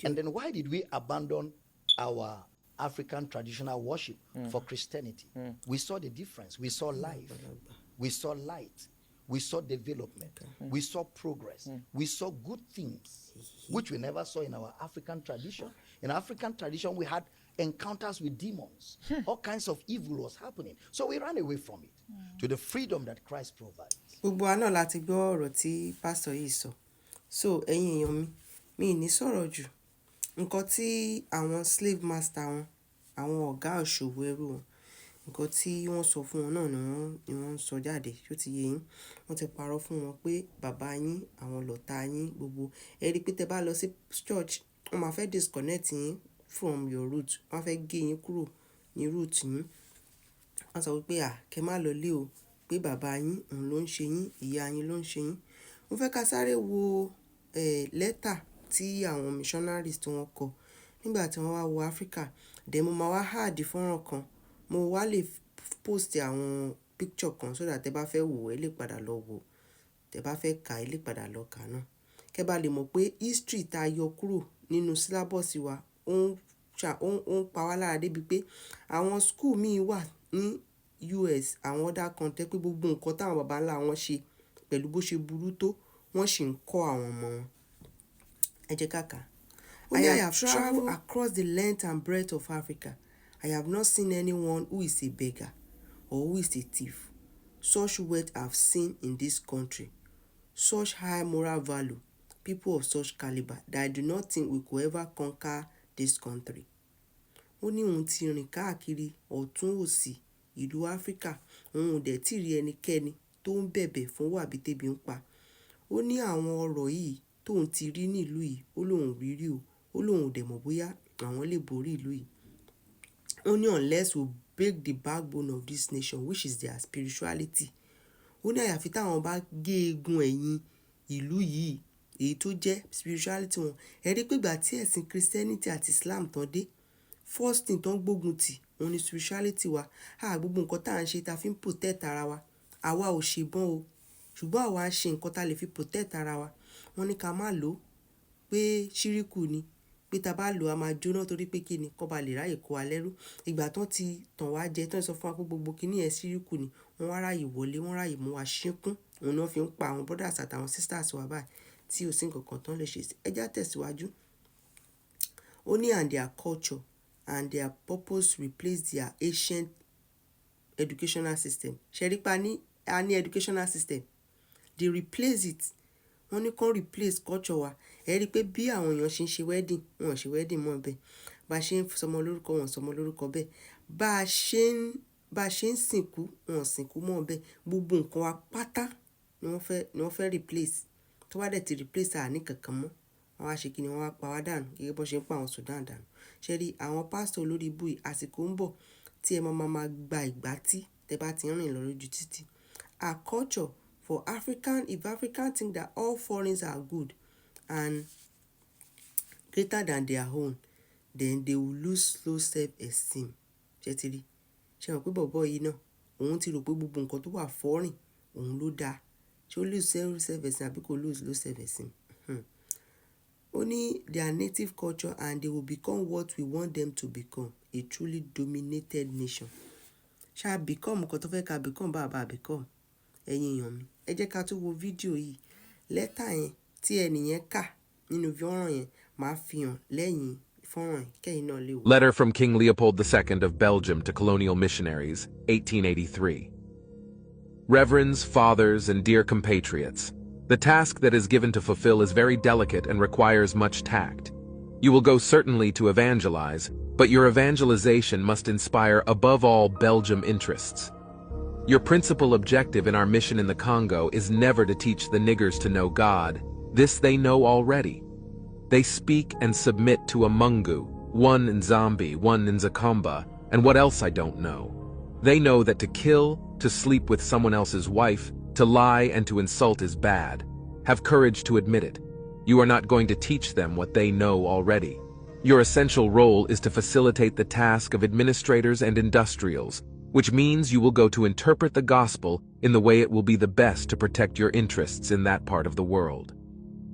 And then why did we abandon our African traditional worship for Christianity? We saw the difference. We saw life. We saw light. We saw development. We saw progress. We saw good things, which we never saw in our African tradition. In African tradition, we had encounters with demons. All kinds of evil was happening. So we ran away from it to the freedom that Christ provides. Gbogbo wa náà láti gbọ́ ọ̀rọ̀ tí pásítọ̀ yìí sọ. So ẹ̀yin èèyàn mi ní sọ̀rọ̀ jù. Nǹkan tí àwọn slave master wọn, àwọn ọ̀gá òṣòwò ẹrú wọn, nǹkan tí wọ́n sọ fún wọn náà ni wọ́n ń sọ jáde. Ṣó ti yé yín? Wọ́n ti parọ́ fún wọn pé bàbá yín, àwọn lọ̀tá yín gbogbo. Ẹ rí pé tẹ́ bá lọ sí church, wọ́n máa fẹ́ disconnect yín from your root. Wọ́n fẹ́ gé yín kúrò ní root yín. Wọ́n sọ wípé kẹ́ má lọ lé o, pé bàbá yín òun ló ń ṣe yín, ìyá yín ló ń ṣe yín. Mo fẹ́ ká sáré wo lẹ́tà tí àwọn missionaries tí wọ́n kọ nígbà tí wọ́n wá wo Africa. Then mo máa wá add fọ́nrán kan. Mo wá lè post àwọn picture kan so that tẹ́ bá fẹ́ wò ẹ lè padà lọ wò. Tẹ́ bá fẹ́ kà ẹ lè padà lọ kà náà. Kẹ́ bá lè mọ̀ pé history tá yọ kúrò nínú syllabus wa ó ń pa wá lára débi pé àwọn school míì wà ní US, àwọn other country pé gbogbo nǹkan táwọn baba ńlá wọn ṣe pẹ̀lú bó ṣe burú tó, wọ́n sì ń kọ́ àwọn ọmọ wọn. Ẹ jẹ́ ká kà. I have traveled across the length and breadth of Africa. I have not seen anyone who is a beggar or who is a thief. Such wealth I have seen in this country. Such high moral value, people of such caliber, that I do not think we could ever conquer this country. Ó ní òun ti rìn káàkiri ọ̀tún òsì ìlú Áfíríkà, òun ò dẹ̀ tí rí ẹnikẹ́ni tó ń bẹ̀bẹ̀ fún wàbí tẹ́bi ń pa. Ó ní àwọn ọ̀rọ̀ yìí tóun ti rí nílùú yìí, ó lóun rírí o, ó lóun ò dẹ̀ mọ̀ bóyá àwọn lè borí ìlú yìí. Ó ní unless we break the backbone of this nation, which is their spirituality. Ó ní àyàfi táwọn bá gé egun ẹ̀yìn ìlú yìí, èyí tó jẹ́ spirituality wọn. Ẹ rí pé ìgbà tí ẹ̀sìn Christianity àti Islam tán dé, first thing tán gbógun tì òun ni spirituality wa. Gbogbo nǹkan tá à ń ṣe tá fi ń protect ara wa, àwa ò ṣe bọ́n o, ṣùgbọ́n àwa ń ṣe nǹkan tá lè fi protect ara wa. Wọ́n ní ká má lò ó, pé ṣíríkù ni, pé tá bá lò á máa jóná torí pé kí ni, kó ba lè ráyè kó wa lẹ́rú. Ìgbà tán ti tàn wá jẹ, tán sọ fún wa pé gbogbo kíní ẹ̀ ṣíríkù ni, wọ́n wá ráyè wọlé, wọ́n ráyè mú wa ṣínkún. Òun náà fi ń pa àwọn brothers àtàwọn sisters wa báyìí tí ò sí nǹkan kan tán lè ṣe sí. Ẹ já tẹ̀síwájú. Ó ní and their culture and their purpose replace their ancient educational system. Ṣẹ̀rípa a ní educational system. They replace it. Wọ́n ní kán replace culture wa. Ẹ rí pé bí àwọn èèyàn ṣe ń ṣe wedding, wọn ò ṣe wedding mọ́ bẹ́ẹ̀. Bá ṣe ń sọmọ lórúkọ, wọn ò sọmọ lórúkọ bẹ́ẹ̀. Bá ṣe ń sìnkú, wọn ò sìnkú mọ́ bẹ́ẹ̀. Gbogbo nǹkan wa pátá ni wọ́n fẹ́ replace. Tó bá dẹ̀ ti replace àní kankan mọ́, wọ́n wá ṣe kí ni, wọ́n wá pa wá dànù gẹ́gẹ́ bó ṣe ń pa àwọn Sudan dànù. Ṣé rí àwọn pastor olórí ibú yìí, àsìkò ń bọ̀ tí ẹ máa gba ìgbà tí tẹ́ bá ti ń rìn lọ lójú títì. Our culture for if African think that all foreigners are good and greater than their own, then they will lose low self-esteem. Ṣé ti rí? Ṣé mọ̀ pé bọ̀bọ́ yìí náà, òun ti rò pé gbogbo nǹkan tó wà foreign òun ló dáa. Ṣé ó lose self-esteem àbí kò lose low self-esteem? Ó ní their native culture and they will become what we want them to become, a truly dominated nation. Ṣá become nǹkan tó fẹ́ ká become bá become. Ẹ̀yin èèyàn mi, ẹ jẹ́ ká tún wo fídíò yìí. Lẹ́tà yẹn tí ẹnìyẹn kà nínú fọ́nrán yẹn máa fi hàn lẹ́yìn fọ́nrán yẹn kẹ́yìn náà lè wò. Letter from King Leopold II of Belgium to colonial missionaries, 1883. Reverends, fathers, and dear compatriots, the task that is given to fulfill is very delicate and requires much tact. You will go certainly to evangelize, but your evangelization must inspire above all Belgium interests. Your principal objective in our mission in the Congo is never to teach the niggers to know God. This they know already. They speak and submit to a Mungu, one in Nzambi, one in Nzakomba, and what else I don't know. They know that to kill, to sleep with someone else's wife, to lie and to insult is bad. Have courage to admit it. You are not going to teach them what they know already. Your essential role is to facilitate the task of administrators and industrials, which means you will go to interpret the gospel in the way it will be the best to protect your interests in that part of the world.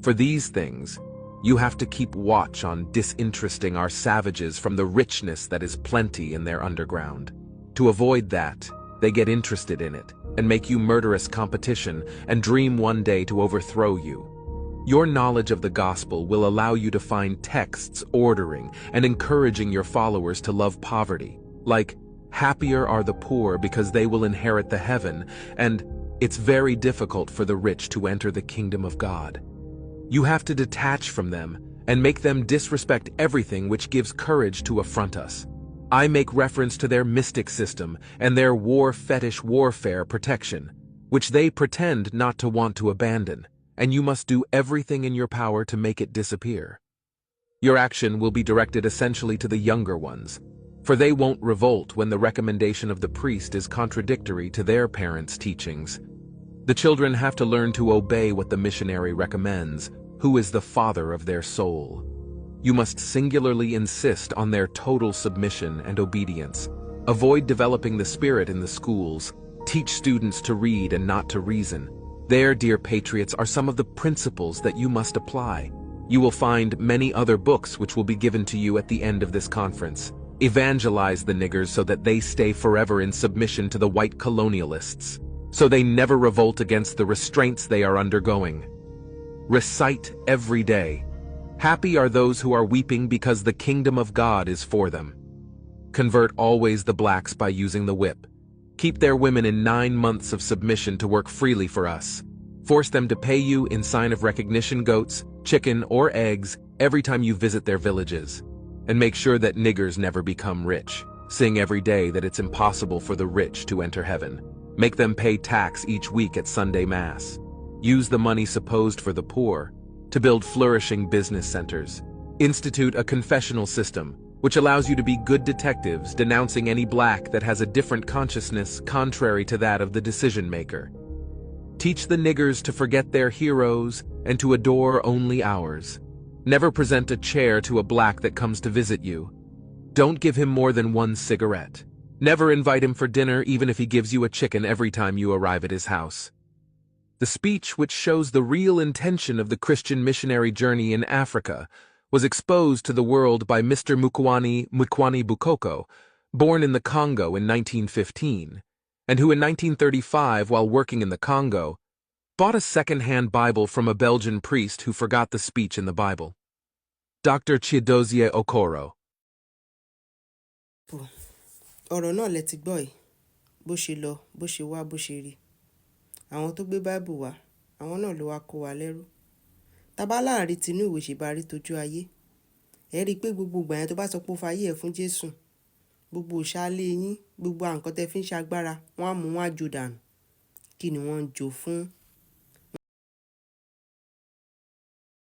For these things, you have to keep watch on disinteresting our savages from the richness that is plenty in their underground. To avoid that, they get interested in it and make you murderous competition and dream one day to overthrow you. Your knowledge of the gospel will allow you to find texts ordering and encouraging your followers to love poverty, like, happier are the poor because they will inherit the heaven, and it's very difficult for the rich to enter the kingdom of God. You have to detach from them and make them disrespect everything which gives courage to affront us. I make reference to their mystic system and their war fetish warfare protection, which they pretend not to want to abandon, and you must do everything in your power to make it disappear. Your action will be directed essentially to the younger ones, for they won't revolt when the recommendation of the priest is contradictory to their parents' teachings. The children have to learn to obey what the missionary recommends, who is the father of their soul. You must singularly insist on their total submission and obedience. Avoid developing the spirit in the schools. Teach students to read and not to reason. There, dear patriots, are some of the principles that you must apply. You will find many other books which will be given to you at the end of this conference. Evangelize the niggers so that they stay forever in submission to the white colonialists, so they never revolt against the restraints they are undergoing. Recite every day. Happy are those who are weeping because the kingdom of God is for them. Convert always the blacks by using the whip. Keep their women in 9 months of submission to work freely for us. Force them to pay you in sign of recognition goats, chicken, or eggs every time you visit their villages. And make sure that niggers never become rich. Sing every day that it's impossible for the rich to enter heaven. Make them pay tax each week at Sunday Mass. Use the money supposed for the poor to build flourishing business centers. Institute a confessional system, which allows you to be good detectives denouncing any black that has a different consciousness contrary to that of the decision maker. Teach the niggers to forget their heroes and to adore only ours. Never present a chair to a black that comes to visit you. Don't give him more than 1 cigarette. Never invite him for dinner even if he gives you a chicken every time you arrive at his house. The speech which shows the real intention of the Christian missionary journey in Africa was exposed to the world by Mr. Mukwani Bukoko, born in the Congo in 1915, and who in 1935, while working in the Congo, bought a second-hand Bible from a Belgian priest who forgot the speech in the Bible. Dr. Chidozie Okoro. ọ̀rọ̀ náà lẹ ti gbọ́ yìí bó ṣe lọ bó ṣe wá bó ṣe rí àwọn tó gbé báìbù wá àwọn náà ló wá kó wa lẹ́rú tábà láàrin tinú ìwé ṣe bá rí tójú ayé ẹ rí i pé gbogbo ìgbà yẹn tó bá sọ pé ó fayé ẹ̀ fún Jésù gbogbo òṣàlẹ̀ yín gbogbo àǹkan tẹ́ fi ń ṣagbára wọ́n á mú wọn á jò dànù kí ni wọ́n ń jò fún